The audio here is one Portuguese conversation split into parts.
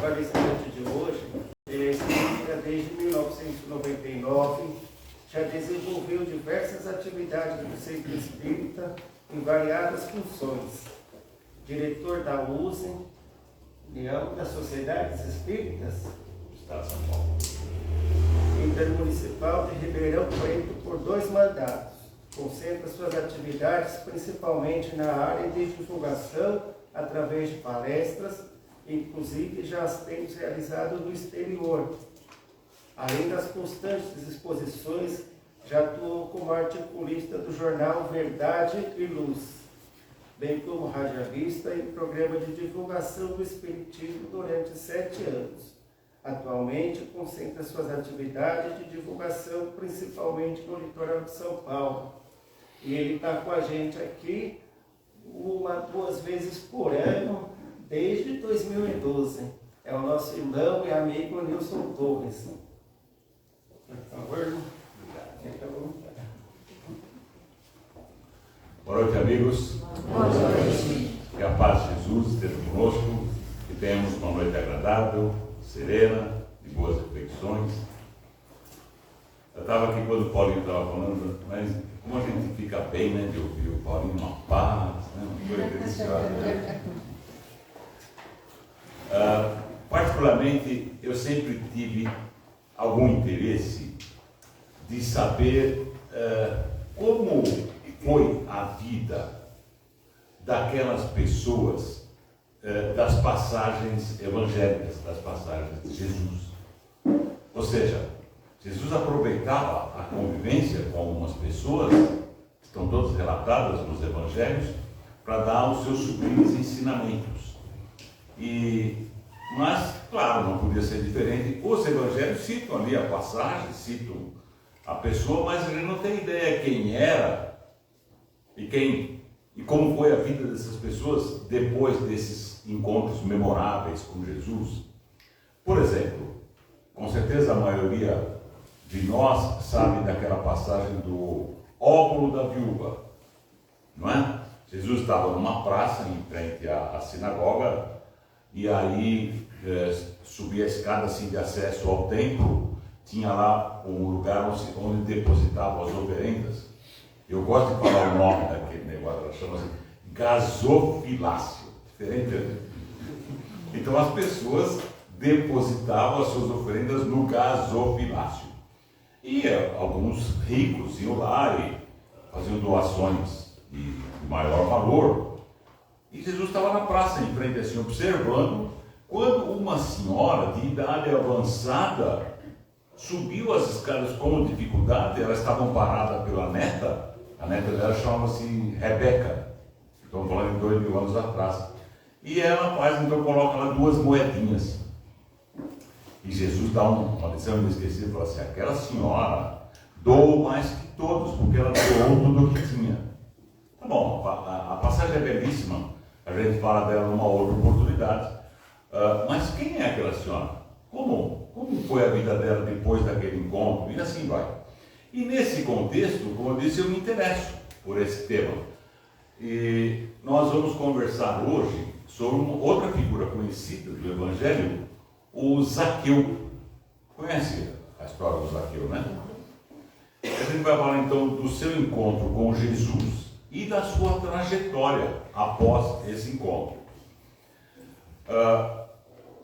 falecimento de hoje, significa desde 1999, já desenvolveu diversas atividades do Centro Espírita em variadas funções. Diretor da USE, União das Sociedades Espíritas, Estado de São Paulo. Intermunicipal de Ribeirão Preto por 2 mandatos. Concentra suas atividades principalmente na área de divulgação através de palestras, inclusive já as temos realizado no exterior. Além das constantes exposições, já atuou como articulista do jornal Verdade e Luz, bem como radialista em programa de divulgação do Espiritismo durante 7 anos. Atualmente, concentra suas atividades de divulgação principalmente no litoral de São Paulo. E ele está com a gente aqui 2 vezes por ano, desde 2012. É o nosso irmão e amigo Nilson Torres. Por favor, irmão. Boa noite, amigos. Boa noite. Que a paz de Jesus esteja conosco, que tenhamos uma noite agradável, serena, de boas reflexões. Eu estava aqui quando o Paulinho estava falando, mas como a gente fica bem, né, de ouvir o Paulinho, uma paz, né, uma coisa deliciosa. Particularmente, eu sempre tive algum interesse de saber como foi a vida daquelas pessoas das passagens evangélicas, das passagens de Jesus. Ou seja, Jesus aproveitava a convivência com algumas pessoas, que estão todas relatadas nos evangelhos, para dar os seus sublimes ensinamentos. Mas, claro, não podia ser diferente. Os evangelhos citam ali a passagem, citam a pessoa, mas ele não tem ideia quem era e como foi a vida dessas pessoas depois desses encontros memoráveis com Jesus. Por exemplo, com certeza a maioria de nós sabe daquela passagem do óbolo da viúva, não é? Jesus estava numa praça em frente à sinagoga e aí subia a escada assim, de acesso ao templo, tinha lá um lugar onde depositavam as oferendas. Eu gosto de falar o nome daquele negócio, ela chama assim gasofilácio, diferente. Então as pessoas depositavam as suas oferendas no gasofilácio. E alguns ricos iam lá e faziam doações de maior valor. E Jesus estava na praça, em frente assim, observando, quando uma senhora de idade avançada subiu as escadas com dificuldade. Elas estavam paradas pela neta. A neta dela chamava-se Rebeca. Estamos falando de 2000 anos atrás. E ela faz, então coloca lá 2 moedinhas. E Jesus dá uma lição inesquecível e fala assim: aquela senhora doou mais que todos, porque ela doou tudo o que tinha. Tá bom, a passagem é belíssima, a gente fala dela numa outra oportunidade. Mas quem é aquela senhora? Como foi a vida dela depois daquele encontro? E assim vai. E nesse contexto, como eu disse, eu me interesso por esse tema. E nós vamos conversar hoje sobre uma outra figura conhecida do Evangelho, o Zaqueu. Conhece a história do Zaqueu, né? A gente vai falar então do seu encontro com Jesus e da sua trajetória após esse encontro.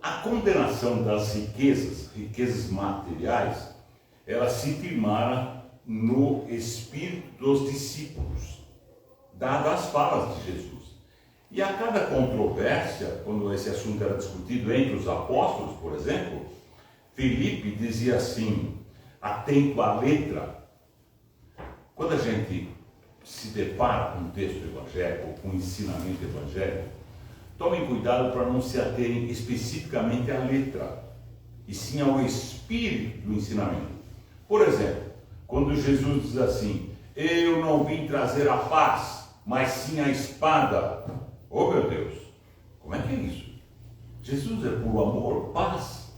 A condenação das riquezas materiais, ela se firmara no espírito dos discípulos, dadas as falas de Jesus. E a cada controvérsia, quando esse assunto era discutido entre os apóstolos, por exemplo, Filipe dizia assim, atento à letra. Quando a gente se depara com um texto evangélico, ou com um ensinamento evangélico, tomem cuidado para não se aterem especificamente à letra, e sim ao espírito do ensinamento. Por exemplo, quando Jesus diz assim, eu não vim trazer a paz, mas sim a espada. Oh meu Deus, como é que é isso? Jesus é puro amor, paz.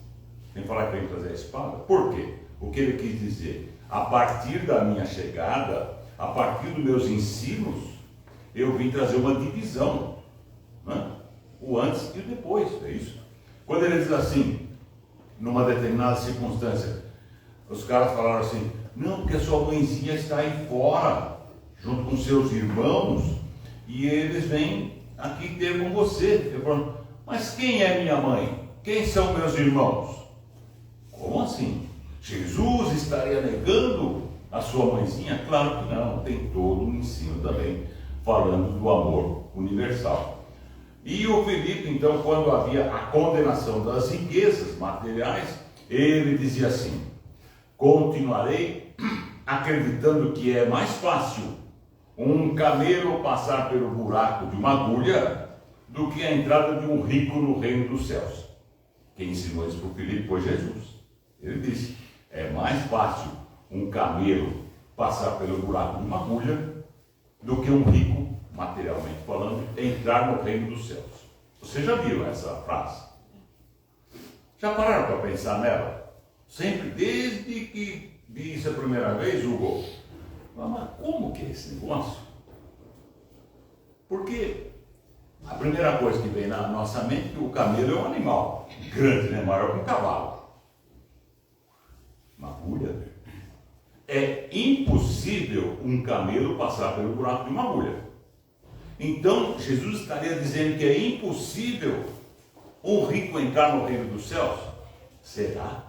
Sem falar que vem trazer a espada. Por quê? O que ele quis dizer? A partir da minha chegada, a partir dos meus ensinos, eu vim trazer uma divisão, né? O antes e o depois, é isso. Quando ele diz assim, numa determinada circunstância, os caras falaram assim, não, porque a sua mãezinha está aí fora, junto com seus irmãos, e eles vêm aqui ter com você. Eu falo, mas quem é minha mãe? Quem são meus irmãos? Como assim? Jesus estaria negando a sua mãezinha? Claro que não, tem todo um ensino também, falando do amor universal. E o Filipe, então, quando havia a condenação das riquezas materiais, ele dizia assim, continuarei acreditando que é mais fácil um camelo passar pelo buraco de uma agulha do que a entrada de um rico no reino dos céus. Quem ensinou isso para o Filipe foi Jesus. Ele disse, é mais fácil um camelo passar pelo buraco de uma agulha do que um rico, materialmente falando, entrar no reino dos céus. Vocês já viram essa frase? Já pararam para pensar nela? Sempre, desde que vi isso a primeira vez, Hugo, mas como que é esse negócio? Porque a primeira coisa que vem na nossa mente é que o camelo é um animal grande, né? Maior que um cavalo. Uma agulha. É impossível um camelo passar pelo buraco de uma agulha. Então, Jesus estaria dizendo que é impossível um rico entrar no reino dos céus? Será?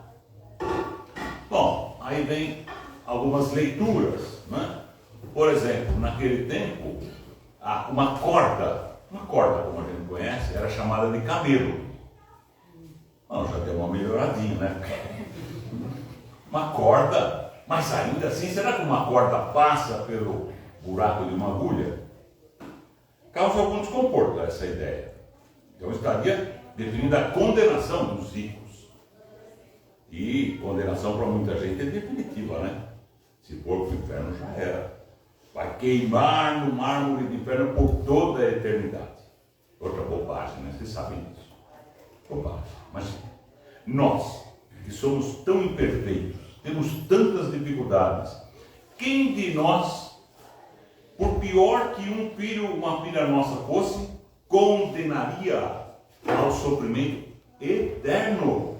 Bom, aí vem algumas leituras, né? Por exemplo, naquele tempo, uma corda como a gente conhece, era chamada de camelo. Bom, já deu uma melhoradinha, né? Uma corda, mas ainda assim, será que uma corda passa pelo buraco de uma agulha? Causa algum desconforto essa ideia. Então estaria definindo a condenação dos ricos. E condenação para muita gente é definitiva, né? Se for para o inferno já era. Vai queimar no mármore do inferno por toda a eternidade. Outra bobagem, né? Vocês sabem disso. Bobagem. Mas nós, que somos tão imperfeitos, temos tantas dificuldades, quem de nós, por pior que um filho, uma filha nossa fosse, condenaria ao sofrimento eterno?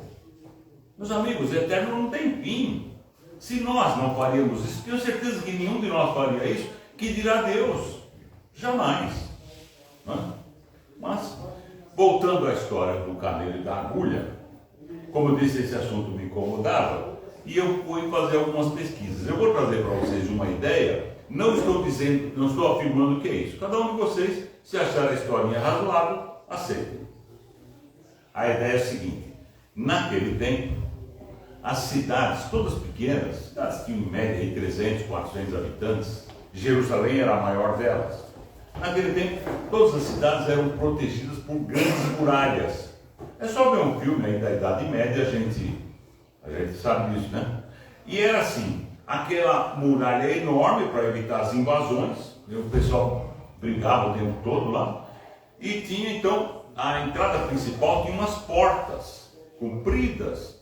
Meus amigos, eterno não tem fim. Se nós não faríamos isso, tenho certeza que nenhum de nós faria isso, que dirá Deus? Jamais. Não? Mas, voltando à história do camelo e da agulha, como eu disse, esse assunto me incomodava, e eu fui fazer algumas pesquisas. Eu vou trazer para vocês uma ideia, não estou afirmando que é isso. Cada um de vocês, se achar a historinha razoável, aceitem. A ideia é a seguinte, naquele tempo, as cidades, todas pequenas, cidades que tinham em média 300, 400 habitantes, Jerusalém era a maior delas. Naquele tempo, todas as cidades eram protegidas por grandes muralhas. É só ver um filme aí da Idade Média, a gente sabe disso, né? E era assim, aquela muralha enorme para evitar as invasões, o pessoal brigava o tempo todo lá, e tinha então, a entrada principal tinha umas portas compridas.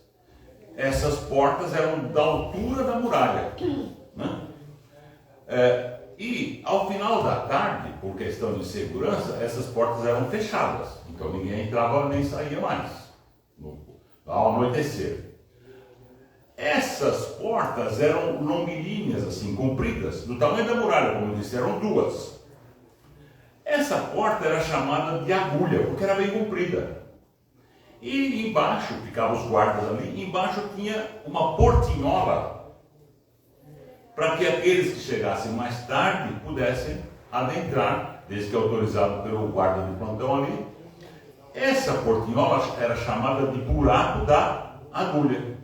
Essas portas eram da altura da muralha, né? E ao final da tarde, por questão de segurança, essas portas eram fechadas, então ninguém entrava nem saía mais ao anoitecer. Essas portas eram longilíneas, assim, compridas, do tamanho da muralha, como eu disse, eram duas. Essa porta era chamada de agulha, porque era bem comprida. E embaixo, ficavam os guardas ali, embaixo tinha uma portinhola, para que aqueles que chegassem mais tarde pudessem adentrar, desde que autorizado pelo guarda de plantão ali. Essa portinhola era chamada de buraco da agulha.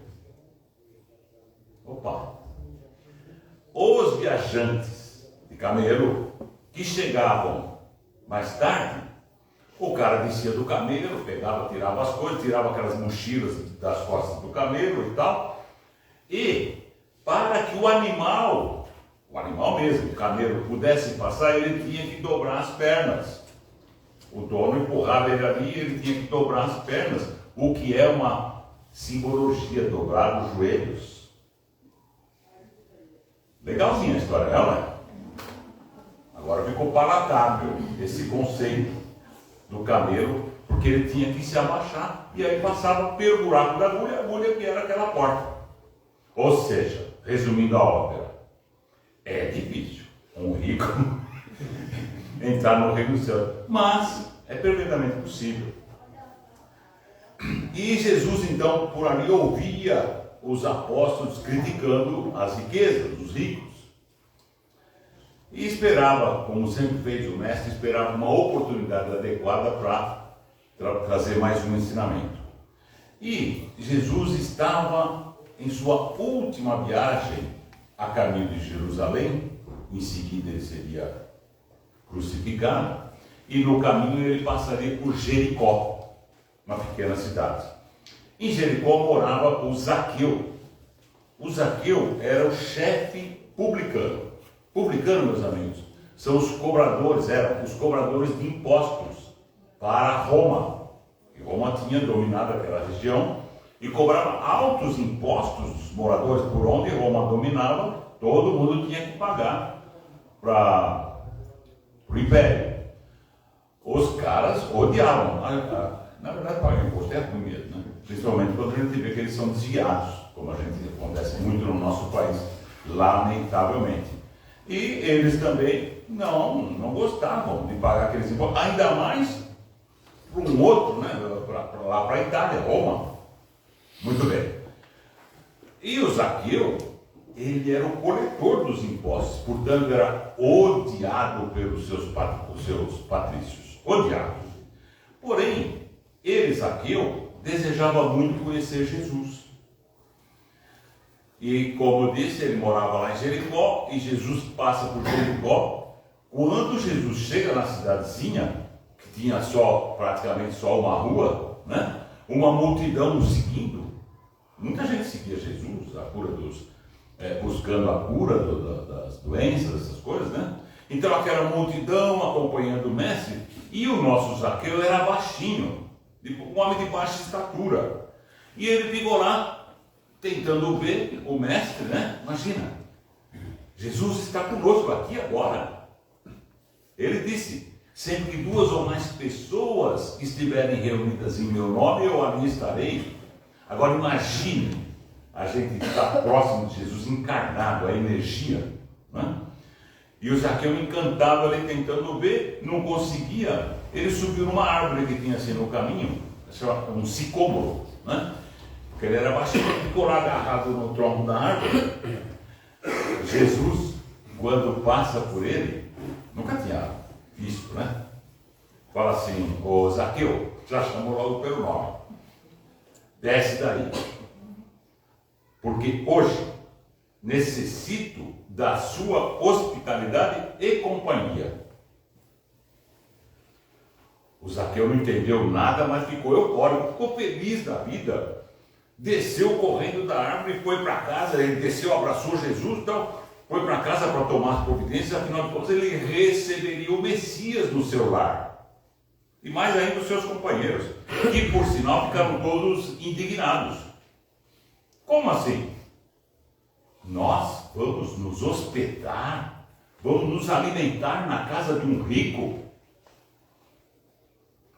Opa! Os viajantes de camelo que chegavam mais tarde, o cara descia do camelo, pegava, tirava as coisas, tirava aquelas mochilas das costas do camelo e tal, e para que o animal mesmo, o camelo, pudesse passar, ele tinha que dobrar as pernas. O dono empurrava ele ali e ele tinha que dobrar as pernas, o que é uma simbologia, dobrar os joelhos. Legalzinha a história, não é? Agora ficou palatável esse conceito do camelo, porque ele tinha que se abaixar, e aí passava pelo buraco da agulha, a agulha que era aquela porta. Ou seja, resumindo a ópera, é difícil um rico entrar no reino do céu, mas é perfeitamente possível. E Jesus então por ali ouvia os apóstolos criticando as riquezas dos ricos e esperava, como sempre fez o mestre, esperava uma oportunidade adequada para trazer mais um ensinamento. E Jesus estava em sua última viagem a caminho de Jerusalém. Em seguida ele seria crucificado, e no caminho ele passaria por Jericó, uma pequena cidade. Em Jericó morava o Zaqueu. O Zaqueu era o chefe publicano. Publicano, meus amigos, são os cobradores, eram os cobradores de impostos para Roma. E Roma tinha dominado aquela região e cobrava altos impostos dos moradores. Por onde Roma dominava, todo mundo tinha que pagar para o império. Os caras odiavam. Na verdade, pagar imposto é ruim mesmo, né? Principalmente quando a gente vê que eles são desviados, como a gente acontece muito no nosso país, lamentavelmente. E eles também não gostavam de pagar aqueles impostos, ainda mais para um outro, né? Lá para a Itália, Roma. Muito bem. E o Zaqueu, ele era o coletor dos impostos, portanto era odiado pelos seus patrícios, odiado. Porém, ele, Zaqueu, desejava muito conhecer Jesus. E como eu disse, ele morava lá em Jericó, e Jesus passa por Jericó. Quando Jesus chega na cidadezinha, que tinha praticamente só uma rua, né? Uma multidão o seguindo. Muita gente seguia Jesus, buscando a cura das doenças, essas coisas, né? Então aquela multidão acompanhando o mestre, e o nosso Zaqueu era baixinho, um homem de baixa estatura, e ele ficou lá tentando ver o mestre, né? Imagina, Jesus está conosco aqui agora. Ele disse: sempre que 2 ou mais pessoas estiverem reunidas em meu nome, eu ali estarei. Agora imagine a gente estar próximo de Jesus, encarnado, a energia, né? E o Zaqueu encantado ali tentando ver, não conseguia. Ele subiu numa árvore que tinha assim no caminho, um sicômoro, né? Porque ele era baixinho, ficou lá agarrado no tronco da árvore. Jesus, quando passa por ele, nunca tinha visto, né? Fala assim: ô Zaqueu, já chamou logo pelo nome, desce daí, porque hoje necessito da sua hospitalidade e companhia. O Zaqueu não entendeu nada, mas ficou eufórico, ficou feliz da vida, desceu correndo da árvore e foi para casa. Ele desceu, abraçou Jesus, então foi para casa para tomar as providências. Afinal de contas, ele receberia o Messias no seu lar, e mais ainda os seus companheiros, que por sinal ficaram todos indignados. Como assim? Nós vamos nos hospedar, vamos nos alimentar na casa de um rico?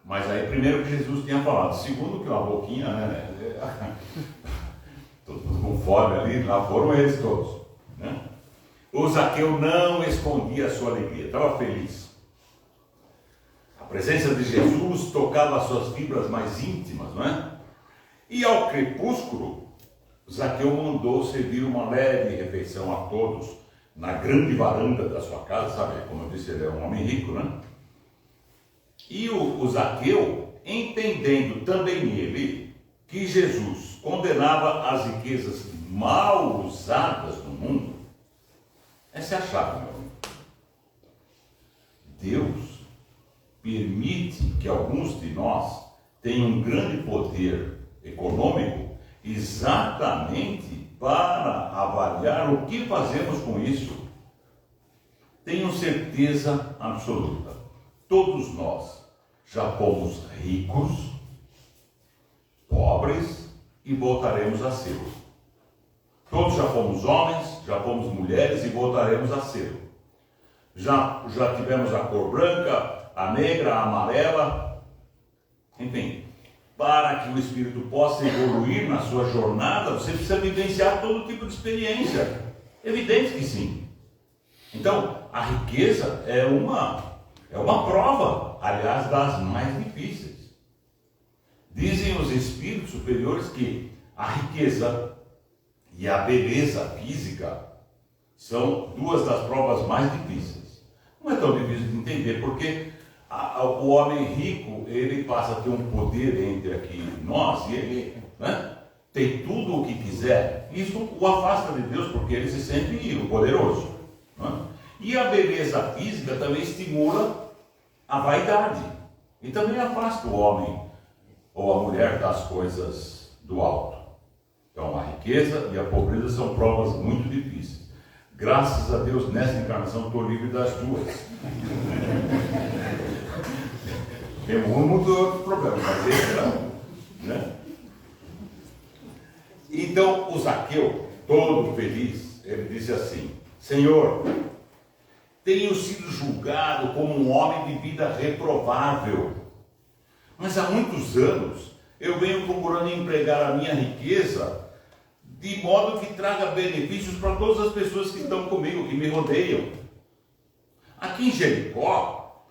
Mas aí primeiro que Jesus tinha falado, segundo que uma boquinha, né? Todo mundo com fome ali, lá foram eles todos, né? O Zaqueu não escondia a sua alegria, estava feliz. A presença de Jesus tocava as suas fibras mais íntimas, não é? E ao crepúsculo, Zaqueu mandou servir uma leve refeição a todos na grande varanda da sua casa, sabe? Como eu disse, ele é um homem rico, né? E o Zaqueu, entendendo também ele que Jesus condenava as riquezas mal usadas no mundo, essa é a chave, meu amigo. Deus permite que alguns de nós tenham um grande poder econômico exatamente para avaliar o que fazemos com isso. Tenho certeza absoluta, todos nós já fomos ricos, pobres e voltaremos a ser. Todos já fomos homens, já fomos mulheres e voltaremos a ser. Já tivemos a cor branca, a negra, a amarela, Enfim, para que o espírito possa evoluir na sua jornada, você precisa vivenciar todo tipo de experiência. Evidente que sim. Então, a riqueza é uma prova, aliás, das mais difíceis. Dizem os espíritos superiores que a riqueza e a beleza física são duas das provas mais difíceis. Não é tão difícil de entender, porque o homem rico, ele passa a ter um poder entre aqui nós, e ele, né, tem tudo o que quiser. Isso o afasta de Deus, porque ele se sente o poderoso, né? E a beleza física também estimula a vaidade, e também afasta o homem ou a mulher das coisas do alto. Então a riqueza e a pobreza são provas muito difíceis. Graças a Deus, nessa encarnação, estou livre das duas. Tem muito outro problema, mas esse não, né? Então o Zaqueu, todo feliz, ele disse assim: Senhor, tenho sido julgado como um homem de vida reprovável, mas há muitos anos eu venho procurando empregar a minha riqueza de modo que traga benefícios para todas as pessoas que estão comigo, que me rodeiam. Aqui em Jericó,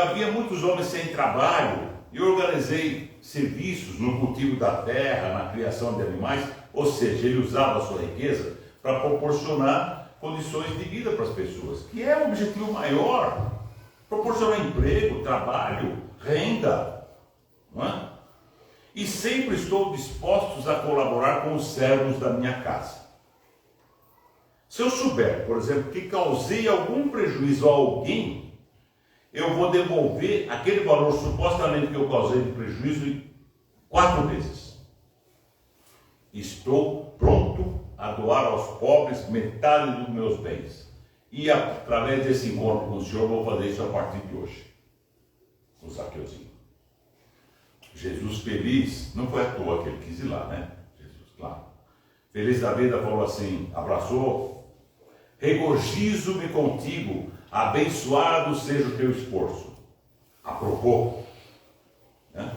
havia muitos homens sem trabalho, e eu organizei serviços no cultivo da terra, na criação de animais, ou seja, ele usava a sua riqueza para proporcionar condições de vida para as pessoas, que é o objetivo maior: proporcionar emprego, trabalho, renda, não é? E sempre estou disposto a colaborar com os servos da minha casa. Se eu souber, por exemplo, que causei algum prejuízo a alguém, eu vou devolver aquele valor supostamente que eu causei de prejuízo em 4 vezes. Estou pronto a doar aos pobres metade dos meus bens. E através desse encontro com o Senhor, vou fazer isso a partir de hoje. O Zaqueuzinho. Jesus feliz, não foi à toa que ele quis ir lá, né? Jesus, claro. Feliz da vida, falou assim, abraçou: regozijo-me contigo, abençoado seja o teu esforço. Aprovou, né?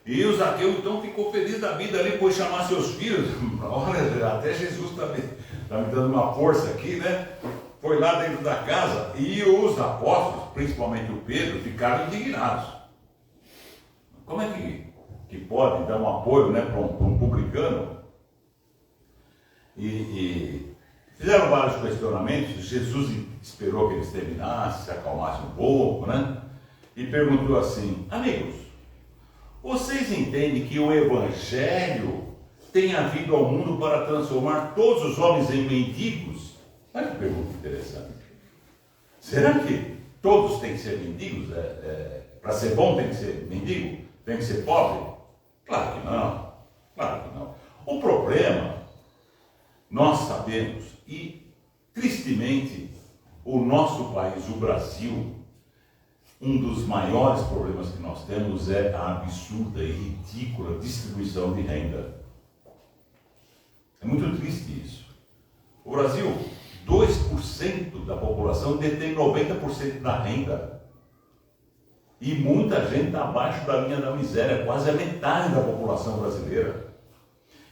E o Zaqueu então ficou feliz da vida ali, foi chamar seus filhos. Olha, até Jesus está me dando uma força aqui, né? Foi lá dentro da casa, e os apóstolos, principalmente o Pedro, ficaram indignados. Como é que pode dar um apoio, né, para um publicano? E fizeram vários questionamentos. Jesus esperou que eles terminassem, se acalmassem um pouco, né? E perguntou assim: amigos, vocês entendem que o Evangelho tem vindo ao mundo para transformar todos os homens em mendigos? Olha que pergunta interessante. Será que todos têm que ser mendigos? Para ser bom tem que ser mendigo? Tem que ser pobre? Claro que não. Claro que não. O problema, nós sabemos, e tristemente, o nosso país, o Brasil, um dos maiores problemas que nós temos é a absurda e ridícula distribuição de renda. É muito triste isso. O Brasil, 2% da população detém 90% da renda. E muita gente está abaixo da linha da miséria, quase a metade da população brasileira.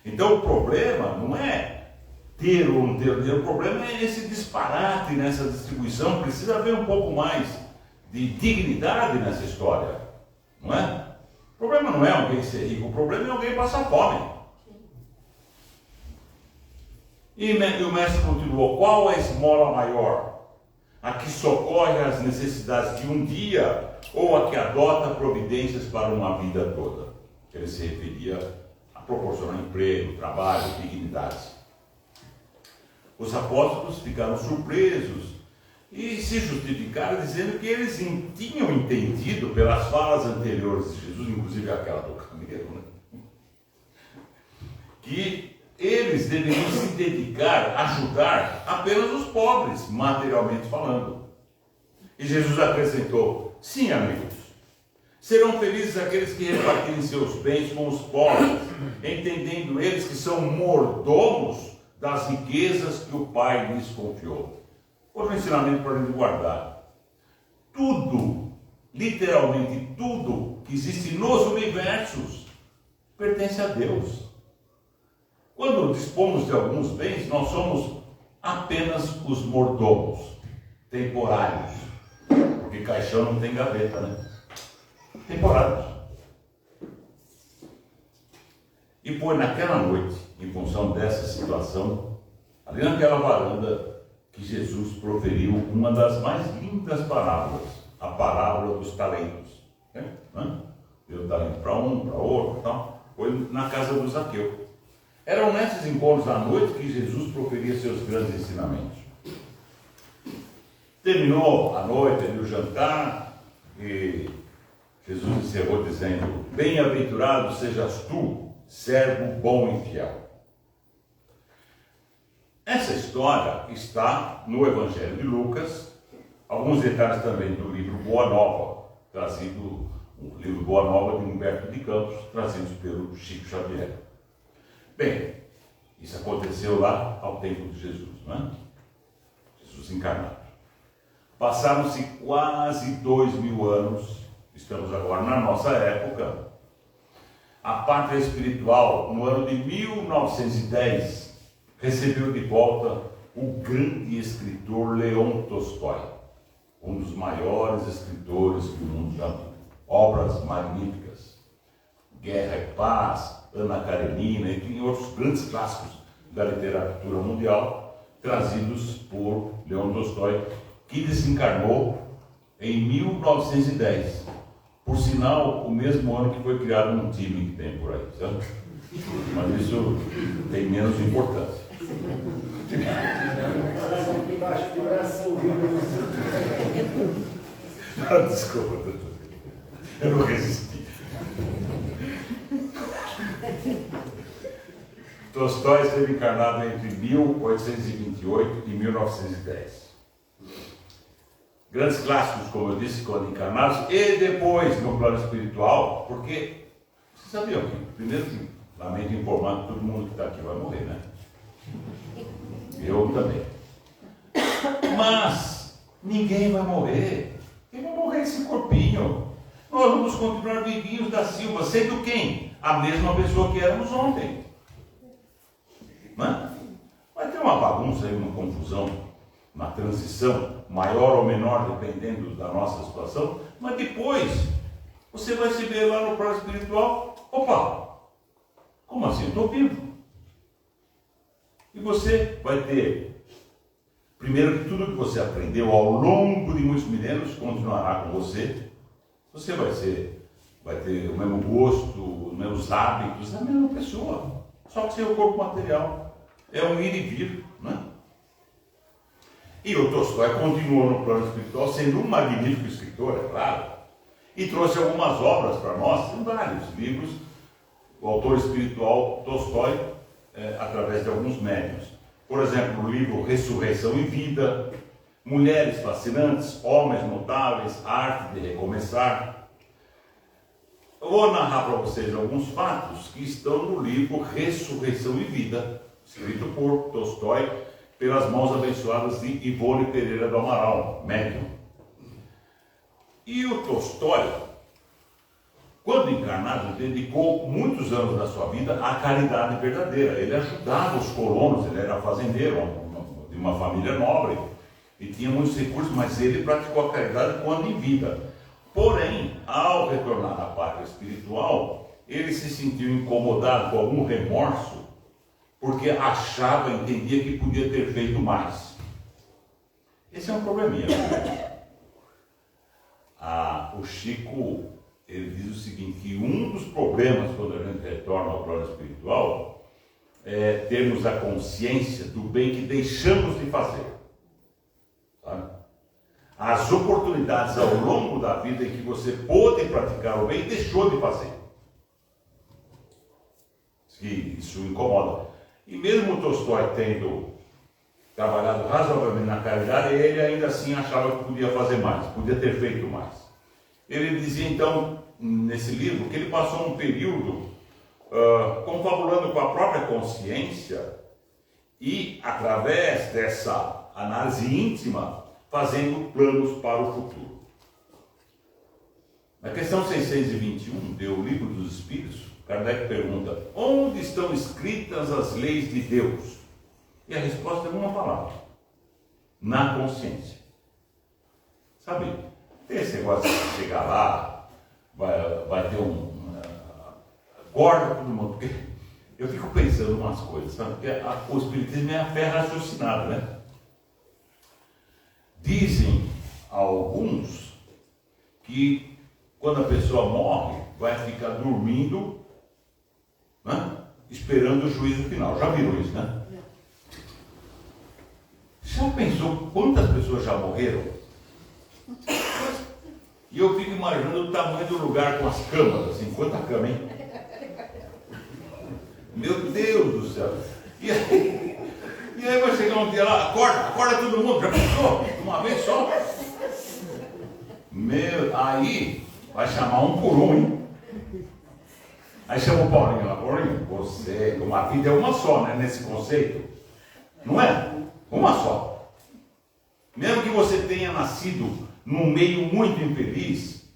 Então o problema não é ter ou não ter dinheiro, o problema é esse disparate nessa distribuição. Precisa haver um pouco mais de dignidade nessa história, não é? O problema não é alguém ser rico, o problema é alguém passar fome. E o mestre continuou: qual é a esmola maior? A que socorre as necessidades de um dia, ou a que adota providências para uma vida toda? Ele se referia a proporcionar emprego, trabalho, dignidades. Os apóstolos ficaram surpresos e se justificaram dizendo que eles tinham entendido pelas falas anteriores de Jesus, inclusive aquela do camelo, né? Que eles deveriam se dedicar a ajudar apenas os pobres, materialmente falando. E Jesus acrescentou: sim, amigos, serão felizes aqueles que repartirem seus bens com os pobres, entendendo eles que são mordomos das riquezas que o Pai lhes confiou. Outro ensinamento para a gente guardar: tudo literalmente tudo que existe nos universos pertence a Deus. Quando dispomos de alguns bens, nós somos apenas os mordomos, temporários, porque caixão não tem gaveta, né? Temporários. E foi naquela noite, em função dessa situação, ali naquela varanda, que Jesus proferiu uma das mais lindas parábolas, a parábola dos talentos. Deu talento para um, para outro, tal. Foi na casa do Zaqueu. Eram nesses encontros à noite que Jesus proferia seus grandes ensinamentos. Terminou a noite, ali o jantar, e Jesus encerrou dizendo: bem-aventurado sejas tu, servo bom e fiel. Essa história está no Evangelho de Lucas, alguns detalhes também do livro Boa Nova, trazido, o livro Boa Nova de Humberto de Campos, trazidos pelo Chico Xavier. Bem, isso aconteceu lá ao tempo de Jesus, não é? Jesus encarnado. Passaram-se quase 2000 anos, estamos agora na nossa época. A pátria espiritual, no ano de 1910, recebeu de volta o grande escritor Leon Tolstói, um dos maiores escritores que o mundo já viu. Obras magníficas, Guerra e Paz, Ana Karenina, e outros grandes clássicos da literatura mundial, trazidos por Leon Tolstói, que desencarnou em 1910. Por sinal, o mesmo ano que foi criado um time que tem por aí, sabe? Mas isso tem menos importância. Desculpa, eu não resisti. Tolstói esteve encarnado entre 1828 e 1910. Grandes clássicos, como eu disse, quando encarnados, e depois no plano espiritual, porque vocês sabiam que, primeiro que, lamento informar que todo mundo que está aqui vai morrer, né? Eu também. Mas ninguém vai morrer. Quem vai morrer é esse corpinho? Nós vamos continuar vivinhos da Silva, sendo quem? A mesma pessoa que éramos ontem. Não é? Vai ter uma bagunça aí, uma confusão, uma transição, maior ou menor, dependendo da nossa situação, mas depois você vai se ver lá no plano espiritual. Opa! Como assim? Eu estou vivo. E você vai ter, primeiro, que tudo que você aprendeu ao longo de muitos milênios continuará com você. Você vai ter o mesmo gosto, os mesmos hábitos, a mesma pessoa, só que sem o corpo material. É um ir e vir, né? E o Tolstói continuou no plano espiritual, sendo um magnífico escritor, é claro, e trouxe algumas obras para nós, em vários livros, o autor espiritual Tolstói, através de alguns médiuns. Por exemplo, o livro Ressurreição e Vida, Mulheres Fascinantes, Homens Notáveis, Arte de Recomeçar. Eu vou narrar para vocês alguns fatos que estão no livro Ressurreição e Vida, escrito por Tolstói, pelas mãos abençoadas de Ivone Pereira do Amaral, médium. E o Tolstói, quando encarnado, dedicou muitos anos da sua vida à caridade verdadeira. Ele ajudava os colonos, ele era fazendeiro de uma família nobre e tinha muitos recursos, mas ele praticou a caridade quando em vida. Porém, ao retornar à pátria espiritual, ele se sentiu incomodado com algum remorso, porque achava, entendia que podia ter feito mais. Esse é um probleminha. O Chico, ele diz o seguinte, que um dos problemas quando a gente retorna ao plano espiritual é termos a consciência do bem que deixamos de fazer. Sabe? As oportunidades ao longo da vida em que você pôde praticar o bem e deixou de fazer. Isso incomoda. E mesmo o Tolstói tendo trabalhado razoavelmente na caridade, ele ainda assim achava que podia fazer mais, podia ter feito mais. Ele dizia então, nesse livro, que ele passou um período confabulando com a própria consciência e, através dessa análise íntima, fazendo planos para o futuro. Na questão 621 do Livro dos Espíritos, Kardec pergunta: onde estão escritas as leis de Deus? E a resposta é uma palavra: na consciência. Sabe, tem esse negócio de chegar lá, vai ter acorda todo mundo, porque eu fico pensando em umas coisas, sabe? Porque o Espiritismo é a fé raciocinada, né? Dizem alguns que quando a pessoa morre, vai ficar dormindo, né? Esperando o juízo final. Já viram isso, né? Já pensou quantas pessoas já morreram? E eu fico imaginando o tamanho do lugar com as camas, assim, quanta cama, hein? Meu Deus do céu! E aí vai chegar um dia lá, acorda todo mundo, já pensou? De uma vez só? Aí vai chamar um por um, hein? Aí chama o Paulinho lá: Paulinho, você, uma vida é uma só, né? Nesse conceito, não é? Uma só. Mesmo que você tenha nascido num meio muito infeliz,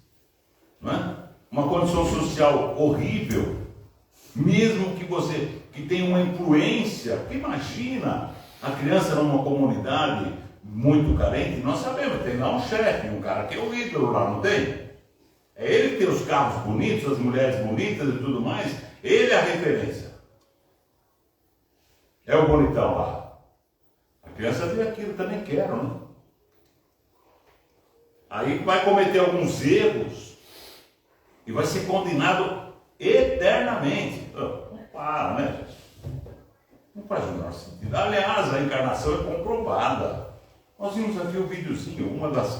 não é? Uma condição social horrível, mesmo que você tenha uma influência, imagina a criança numa comunidade muito carente, nós sabemos, tem lá um chefe, um cara que é o ídolo lá, não tem? É ele que tem os carros bonitos, as mulheres bonitas e tudo mais, ele é a referência. É o bonitão lá. A criança vê aquilo, também quero, né? Aí vai cometer alguns erros e vai ser condenado eternamente. Não para, né, gente? Não faz o menor sentido. Aliás, a encarnação é comprovada. Nós vimos aqui o videozinho, duas das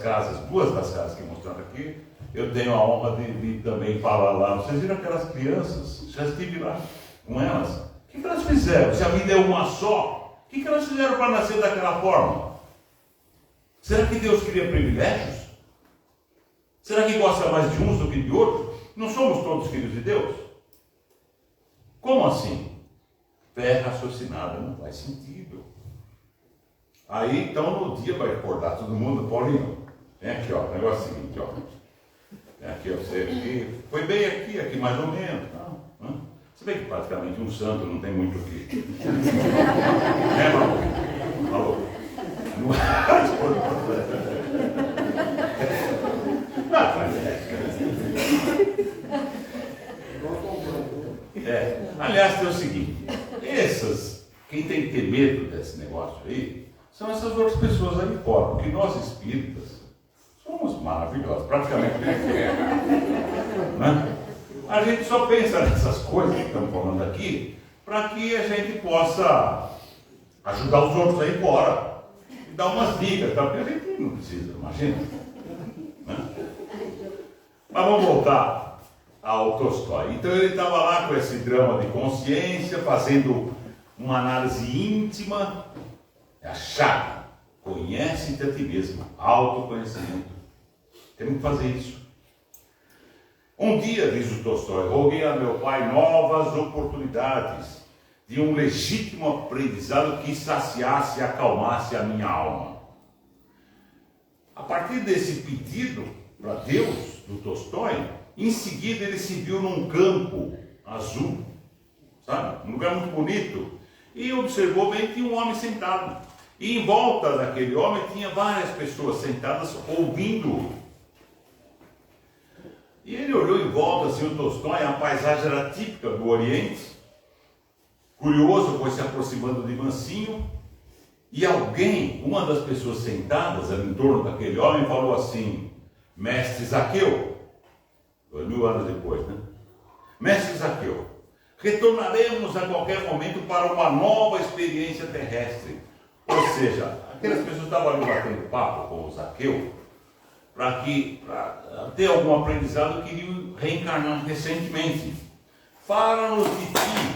casas que mostrando aqui. Eu tenho a honra de vir também falar lá. Vocês viram aquelas crianças? Já estive lá com elas. O que elas fizeram? Se a vida é uma só, o que elas fizeram para nascer daquela forma? Será que Deus cria privilégios? Será que gosta mais de uns do que de outros? Não somos todos filhos de Deus? Como assim? Fé raciocinada não faz sentido. Aí, então, no dia vai acordar todo mundo: Paulinho, vem aqui, ó, o negócio é o seguinte, ó. Vem aqui, ó, você aqui, foi bem aqui mais ou menos, não? Se bem que praticamente um santo não tem muito o que. É, maluco? Não Aliás, tem o seguinte: quem tem que ter medo desse negócio aí, são essas outras pessoas ali fora, porque nós espíritas somos maravilhosos, praticamente né? A gente só pensa nessas coisas que estamos falando aqui, para que a gente possa ajudar os outros aí fora e dar umas dicas, tá? Porque a gente não precisa, imagina. Né? Mas vamos voltar ao Tolstói. Então ele estava lá com esse drama de consciência, fazendo uma análise íntima. É a chave: conhece-te a ti mesmo, autoconhecimento. Temos que fazer isso. Um dia, diz o Tolstói, roguei a meu pai novas oportunidades de um legítimo aprendizado que saciasse e acalmasse a minha alma. A partir desse pedido para Deus, do Tolstói, em seguida ele se viu num campo azul, sabe? Um lugar muito bonito, e observou bem que tinha um homem sentado, e em volta daquele homem tinha várias pessoas sentadas ouvindo. E ele olhou em volta, assim, o Tolstói, a paisagem era típica do Oriente. Curioso, foi se aproximando de mansinho, e alguém, uma das pessoas sentadas ali em torno daquele homem, falou assim: Mestre Zaqueu, 2000 anos depois, né? Mestre Zaqueu, retornaremos a qualquer momento para uma nova experiência terrestre. Ou seja, aquelas pessoas estavam ali batendo papo com o Zaqueu, para ter algum aprendizado, queriam reencarnar recentemente. Fala-nos de ti,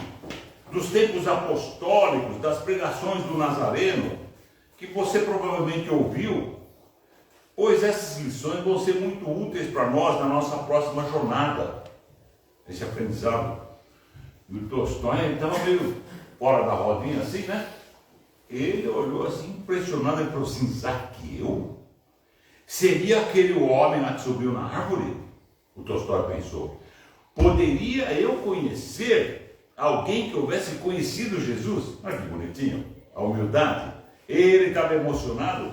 dos tempos apostólicos, das pregações do Nazareno, que você provavelmente ouviu, pois essas lições vão ser muito úteis para nós na nossa próxima jornada, esse aprendizado. E o Tolstói estava meio fora da rodinha assim, né? Ele olhou assim, impressionado, e falou assim: Zaqueu? Seria aquele homem lá que subiu na árvore? o Tolstói pensou. Poderia eu conhecer alguém que houvesse conhecido Jesus? Olha que bonitinho, a humildade. Ele estava emocionado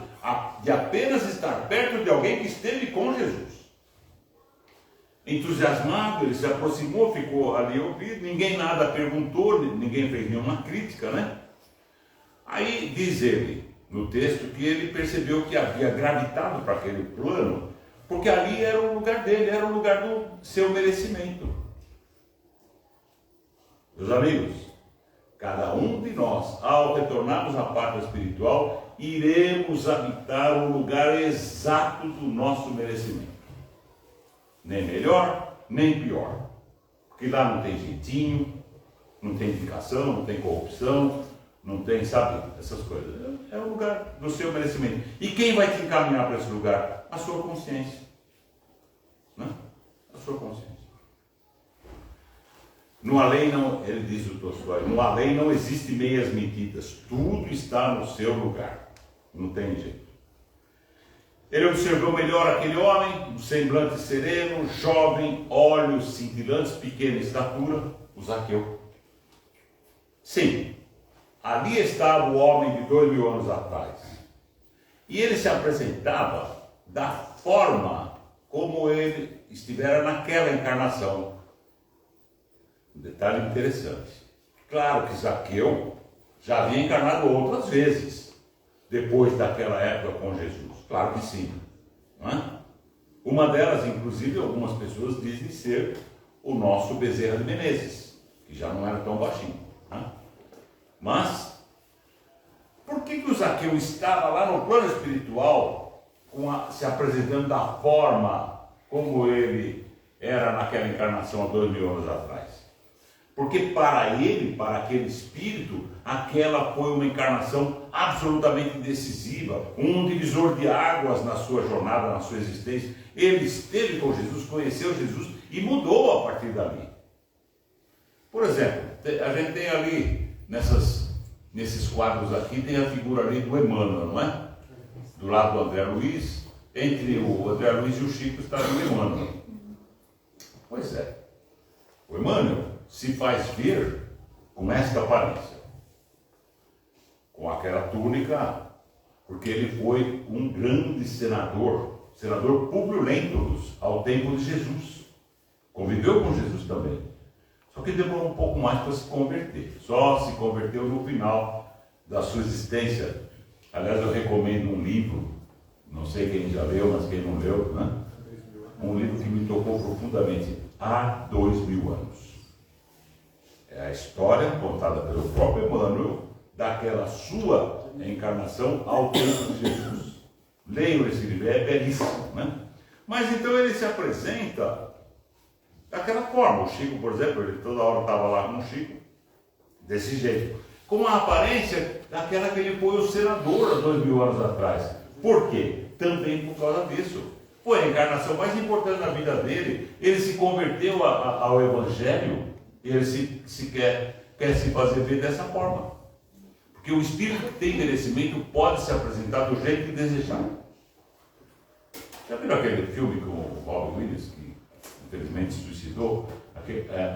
de apenas estar perto de alguém que esteve com Jesus. Entusiasmado, ele se aproximou, ficou ali ouvido, ninguém nada perguntou, ninguém fez nenhuma crítica, né? Aí diz ele, no texto, que ele percebeu que havia gravitado para aquele plano, porque ali era o lugar dele, era o lugar do seu merecimento. Meus amigos, cada um de nós, ao retornarmos à pátria espiritual, iremos habitar o lugar exato do nosso merecimento. Nem melhor, nem pior. Porque lá não tem jeitinho, não tem indicação, não tem corrupção, não tem, sabe, essas coisas. É o lugar do seu merecimento. E quem vai te encaminhar para esse lugar? A sua consciência. Né? A sua consciência. No além não, ele diz o Tolstói, no além não existe meias medidas. Tudo está no seu lugar. Não tem jeito. Ele observou melhor aquele homem, um semblante sereno, jovem, olhos cintilantes, pequena estatura, o Zaqueu. Sim, ali estava o homem de 2000 anos atrás. E ele se apresentava da forma como ele estivera naquela encarnação. Um detalhe interessante. Claro que Zaqueu já havia encarnado outras vezes, depois daquela época com Jesus. Claro que sim. Não é? Uma delas, inclusive, algumas pessoas dizem ser o nosso Bezerra de Menezes, que já não era tão baixinho. Não é? Mas, por que o Zaqueu estava lá no plano espiritual, se apresentando da forma como ele era naquela encarnação há 2000 anos atrás? Porque para ele, para aquele espírito, aquela foi uma encarnação absolutamente decisiva, um divisor de águas na sua jornada, na sua existência. Ele esteve com Jesus, conheceu Jesus e mudou a partir dali. Por exemplo, a gente tem ali, nesses quadros aqui, tem a figura ali do Emmanuel, não é? Do lado do André Luiz, entre o André Luiz e o Chico está ali o Emmanuel. Pois é, o Emmanuel se faz ver com esta aparência, com aquela túnica, porque ele foi um grande senador Publio Lentulus, ao tempo de Jesus. Conviveu com Jesus também. Só que demorou um pouco mais para se converter. Só se converteu no final da sua existência. Aliás, eu recomendo um livro, não sei quem já leu, mas quem não leu, né? Um livro que me tocou profundamente, há 2000 anos. É a história contada pelo próprio Emmanuel daquela sua encarnação ao tempo de Jesus. Leiam esse livro, é belíssimo, né? Mas então ele se apresenta daquela forma. O Chico, por exemplo, ele toda hora estava lá com o Chico, desse jeito, com a aparência daquela que ele foi o senador há 2000 anos atrás. Por quê? Também por causa disso. Foi a encarnação mais importante da vida dele. Ele se converteu ao Evangelho. Ele quer se fazer ver dessa forma. Porque o espírito que tem merecimento pode se apresentar do jeito que desejar. Já viram aquele filme com o Robin Williams, que infelizmente se suicidou?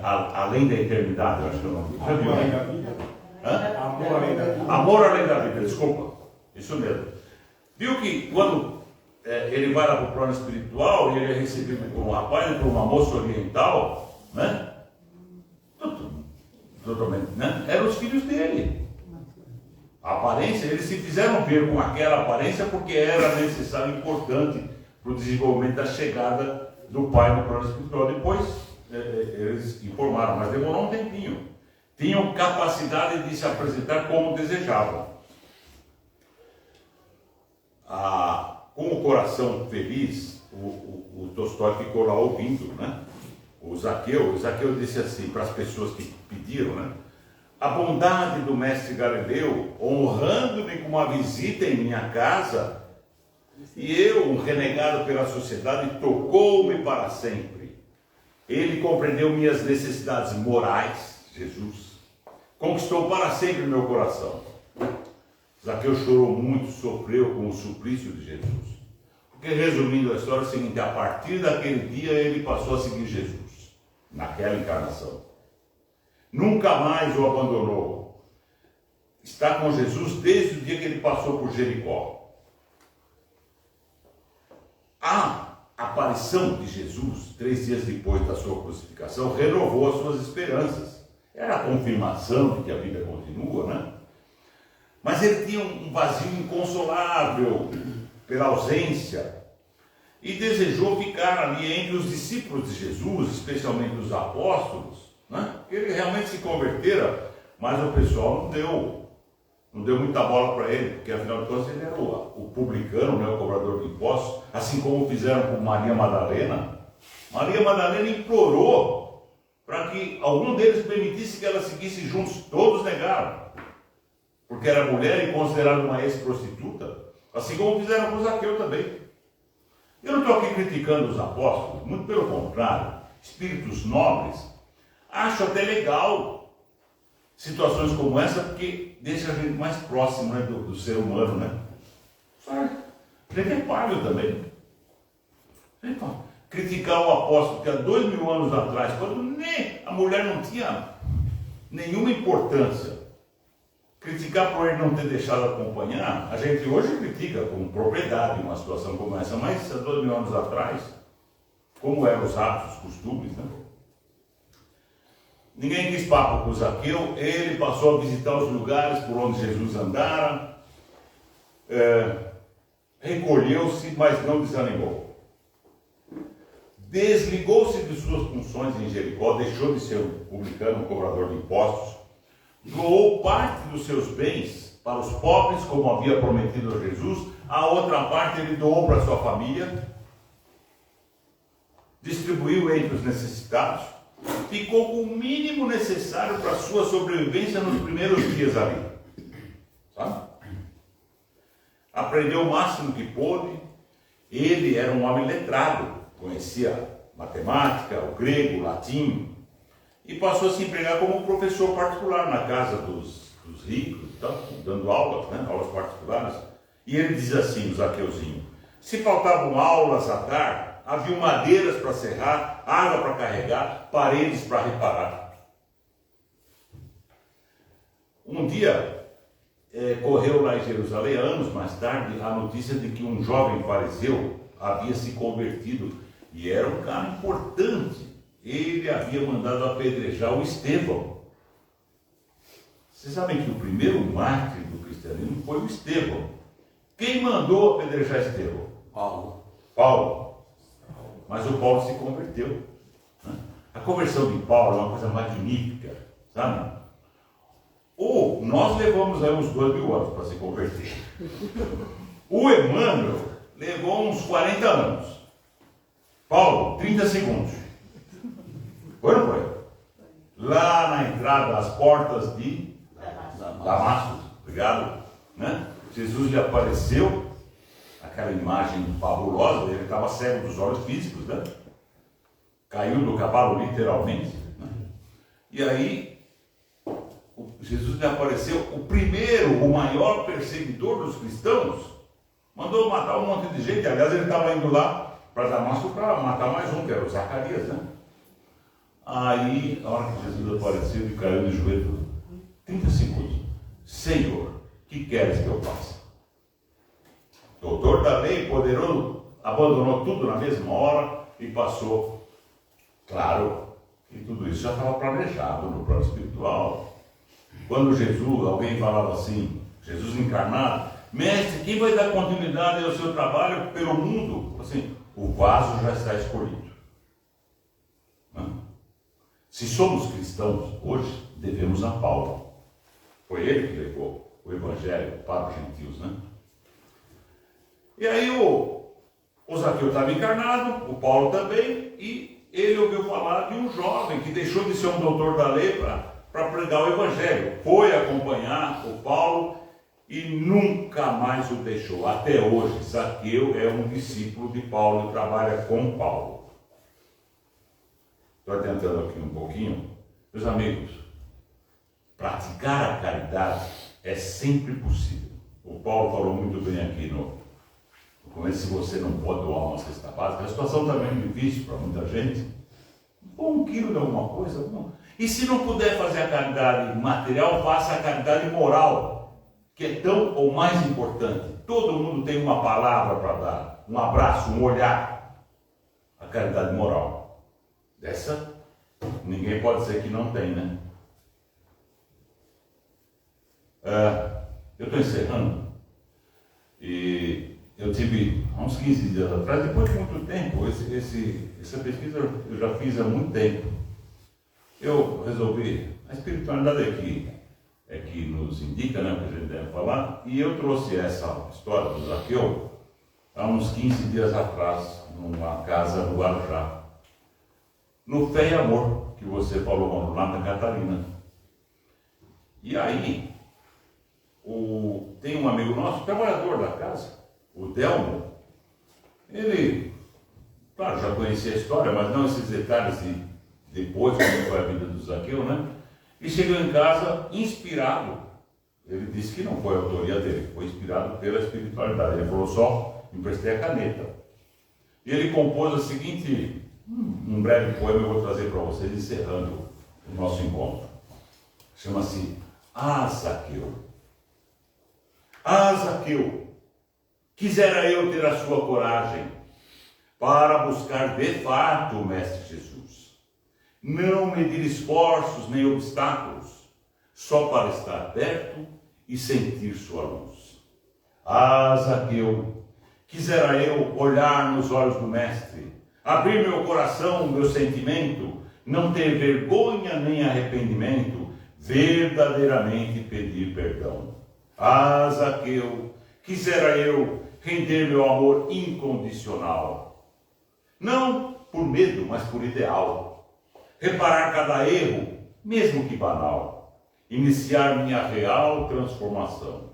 Além da Eternidade, eu acho que é o nome. Amor além da vida. Amor além da vida. Amor além da vida, desculpa. Isso mesmo. Viu que quando ele vai lá para o plano espiritual, ele é recebido por um rapaz, por uma moça oriental, né? Totalmente, né? Eram os filhos dele. A aparência, eles se fizeram ver com aquela aparência porque era necessário e importante para o desenvolvimento da chegada do pai no plano espiritual. Depois eles informaram, mas demorou um tempinho. Tinham capacidade de se apresentar como desejavam. Com o coração feliz, o Tolstói ficou lá ouvindo, né? O Zaqueu disse assim para as pessoas que pediram, né? A bondade do mestre Galileu, honrando-me com uma visita em minha casa, e eu, um renegado pela sociedade, tocou-me para sempre. Ele compreendeu minhas necessidades morais, Jesus, conquistou para sempre meu coração. Zaqueu chorou muito, sofreu com o suplício de Jesus. Porque, resumindo a história, é o seguinte: a partir daquele dia ele passou a seguir Jesus, naquela encarnação. Nunca mais o abandonou. Está com Jesus desde o dia que ele passou por Jericó. A aparição de Jesus, 3 dias depois da sua crucificação, renovou as suas esperanças. Era a confirmação de que a vida continua, né? Mas ele tinha um vazio inconsolável pela ausência e desejou ficar ali entre os discípulos de Jesus, especialmente os apóstolos, né? Ele realmente se convertera, mas o pessoal não deu muita bola para ele, porque afinal de contas ele era o publicano, né, o cobrador de impostos, assim como fizeram com Maria Madalena. Maria Madalena implorou para que algum deles permitisse que ela seguisse juntos. Todos negaram, porque era mulher e considerada uma ex-prostituta, assim como fizeram com Zaqueu também. Eu não estou aqui criticando os apóstolos, muito pelo contrário, espíritos nobres. Acho até legal situações como essa, porque deixa a gente mais próximo, né, do ser humano, né? Sabe? A gente é palho também. Criticar o apóstolo que há 2000 anos atrás, quando nem a mulher não tinha nenhuma importância, criticar por ele não ter deixado acompanhar, a gente hoje critica com propriedade uma situação como essa, mas há 2000 anos atrás, como eram os hábitos, os costumes, né? Ninguém quis papo com Zaqueu, ele passou a visitar os lugares por onde Jesus andara, recolheu-se, mas não desanimou. Desligou-se de suas funções em Jericó, deixou de ser um publicano, um cobrador de impostos, doou parte dos seus bens para os pobres, como havia prometido a Jesus, a outra parte ele doou para a sua família, distribuiu entre os necessitados, ficou com o mínimo necessário para a sua sobrevivência nos primeiros dias ali. Sabe? Aprendeu o máximo que pôde. Ele era um homem letrado, conhecia matemática, o grego, o latim, e passou a se empregar como professor particular na casa dos ricos, dando aulas, né, aulas particulares. E ele diz assim, o Zaqueuzinho: se faltavam aulas a dar, havia madeiras para serrar, água para carregar, paredes para reparar. Um dia, correu lá em Jerusalém, anos mais tarde, a notícia de que um jovem fariseu havia se convertido, e era um cara importante. Ele havia mandado apedrejar o Estevão. Vocês sabem que o primeiro mártir do cristianismo foi o Estevão. Quem mandou apedrejar Estevão? Paulo. Mas o Paulo se converteu, né? A conversão de Paulo é uma coisa magnífica, sabe? Ou nós levamos aí uns 2000 anos para se converter. O Emmanuel levou uns 40 anos. Paulo, 30 segundos. Foi ou não foi? Lá na entrada, as portas de Damasco, obrigado, né? Jesus lhe apareceu, aquela imagem fabulosa, ele estava cego dos olhos físicos, né? Caiu do cavalo literalmente, né? E aí Jesus lhe apareceu, o primeiro, o maior perseguidor dos cristãos, mandou matar um monte de gente. Aliás, ele estava indo lá para Damasco para matar mais um, que era o Zacarias, né? Aí, a hora que Jesus apareceu, ele caiu de joelho, 30 segundos. Senhor, que queres que eu faça? Doutor da lei, poderoso, abandonou tudo na mesma hora e passou. Claro que tudo isso já estava planejado no plano espiritual. Quando Jesus, alguém falava assim, Jesus encarnado: mestre, quem vai dar continuidade ao seu trabalho pelo mundo? Assim, o vaso já está escolhido. Se somos cristãos hoje, devemos a Paulo. Foi ele que levou o Evangelho para os gentios, né? E aí o Zaqueu estava encarnado, o Paulo também, e ele ouviu falar de um jovem que deixou de ser um doutor da lei para pregar o Evangelho. Foi acompanhar o Paulo e nunca mais o deixou. Até hoje, Zaqueu é um discípulo de Paulo e trabalha com Paulo. Estou adiantando aqui um pouquinho. Meus amigos, praticar a caridade é sempre possível. O Paulo falou muito bem aqui no como é se você não pode doar uma cesta básica, a situação está bem difícil para muita gente. Ou 1 quilo de alguma coisa. Não. E se não puder fazer a caridade material, faça a caridade moral, que é tão ou mais importante. Todo mundo tem uma palavra para dar, um abraço, um olhar. A caridade moral. Dessa, ninguém pode dizer que não tem, né? Eu estou encerrando. E eu tive, há uns 15 dias atrás, depois de muito tempo, essa pesquisa eu já fiz há muito tempo. Eu resolvi, a espiritualidade é que nos indica, né, o que a gente deve falar, e eu trouxe essa história do Zaqueu há uns 15 dias atrás, numa casa no Guarujá, no Fé e Amor, que você falou lá na Catarina. E aí, tem um amigo nosso, trabalhador da casa, o Delmo, ele, claro, já conhecia a história, mas não esses detalhes de depois, como foi a vida do Zaqueu, né? E chegou em casa inspirado. Ele disse que não foi a autoria dele, foi inspirado pela espiritualidade. Ele falou só, emprestei a caneta. E ele compôs o seguinte, um breve poema eu vou trazer para vocês, encerrando o nosso encontro. Chama-se Zaqueu. Zaqueu, quisera eu ter a sua coragem para buscar de fato o Mestre Jesus. Não medir esforços nem obstáculos, só para estar perto e sentir sua luz. Zaqueu, quisera eu olhar nos olhos do Mestre, abrir meu coração, meu sentimento, não ter vergonha nem arrependimento, verdadeiramente pedir perdão. Zaqueu, quisera eu render meu amor incondicional, não por medo, mas por ideal. Reparar cada erro, mesmo que banal, iniciar minha real transformação.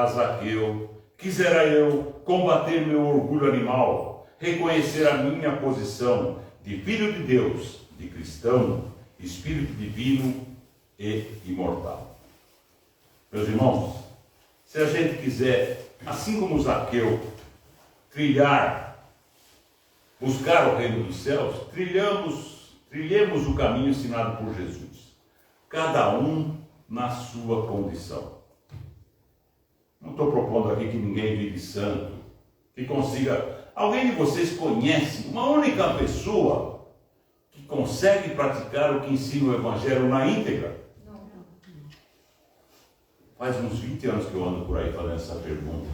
Zaqueu, quisera eu combater meu orgulho animal, reconhecer a minha posição de filho de Deus, de cristão, espírito divino e imortal. Meus irmãos, se a gente quiser, assim como Zaqueu, buscar o reino dos céus, trilhemos o caminho ensinado por Jesus, cada um na sua condição. Não estou propondo aqui que ninguém vive santo, que consiga. Alguém de vocês conhece uma única pessoa que consegue praticar o que ensina o Evangelho na íntegra? Não. Faz uns 20 anos que eu ando por aí fazendo essa pergunta.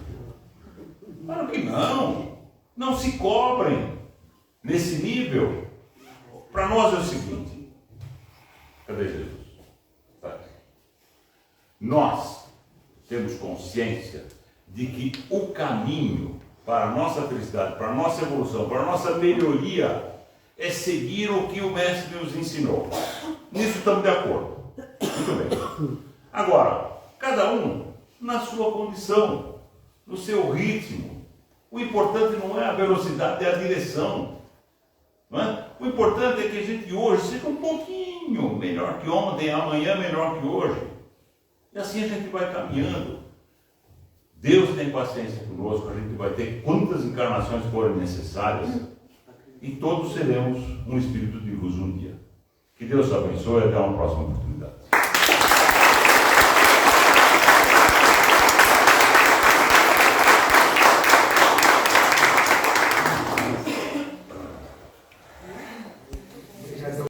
Claro que não. Não se cobrem nesse nível. Para nós é o seguinte, cadê Jesus? Tá aqui. Nós temos consciência de que o caminho para a nossa felicidade, para a nossa evolução, para a nossa melhoria é seguir o que o Mestre nos ensinou. Nisso estamos de acordo. Muito bem. Agora, cada um na sua condição, no seu ritmo. O importante não é a velocidade, é a direção. Não é? O importante é que a gente hoje seja um pouquinho melhor que ontem, amanhã melhor que hoje. E assim a gente vai caminhando. Deus tem paciência conosco, a gente vai ter quantas encarnações forem necessárias e todos seremos um espírito de luz um dia. Que Deus abençoe e até uma próxima oportunidade.